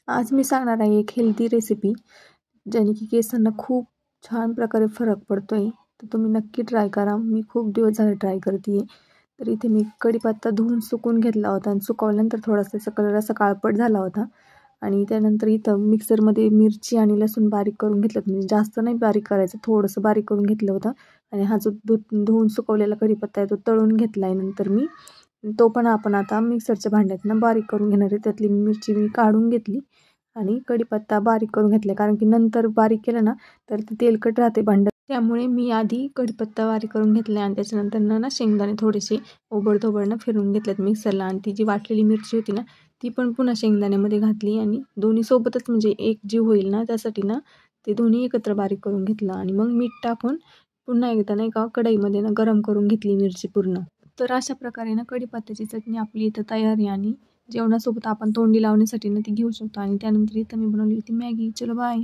आज मी सांगणार आहे एक हेल्दी रेसिपी, ज्याने की केसांना खूप छान प्रकारे फरक पडतो आहे. तर तुम्ही नक्की ट्राय करा. मी खूप दिवस झाले ट्राय करते आहे. तर इथे मी कढीपत्ता धुवून सुकवून घेतला होता आणि सुकवल्यानंतर थोडासा त्याचा कलर असा काळपट झाला होता. आणि त्यानंतर इथं मिक्सरमध्ये मिरची आणि लसूण बारीक करून घेतलं, म्हणजे जास्त नाही बारीक करायचं, थोडंसं बारीक करून घेतलं होतं. आणि हा जो धुवून सुकवलेला कढीपत्ता आहे तो तळून घेतला आहे. नंतर मी तो पण आपण आता मिक्सरच्या भांड्यातनं बारीक करून घेणार आहे. त्यातली मिरची मी काढून घेतली आणि कढीपत्ता बारीक करून घेतला, कारण की नंतर बारीक केलं ना तर ते तेलकट राहते भांडं. त्यामुळे मी आधी कढीपत्ता बारीक करून घेतला आणि त्याच्यानंतर ना शेंगदाणे थोडेसे ओबडधोबडनं फिरवून घेतलेत मिक्सरला. आणि ती जी वाटलेली मिरची होती ना ती पण पुन्हा शेंगदाण्यामध्ये घातली आणि दोन्ही सोबतच, म्हणजे एक जीव होईल ना त्यासाठी ना ते दोन्ही एकत्र बारीक करून घेतलं. आणि मग मीठ टाकून पुन्हा एकदा नाही का कढईमध्ये ना गरम करून घेतली मिरची पूर्ण. तर अशा प्रकारे ना कढीपत्त्याची चटणी आपली इथं तयार आहे. आणि जेवणासोबत आपण तोंडी लावण्यासाठी ना ती घेऊ शकतो. आणि त्यानंतर इथं मी बनवली होती मॅगी. चलो बाय.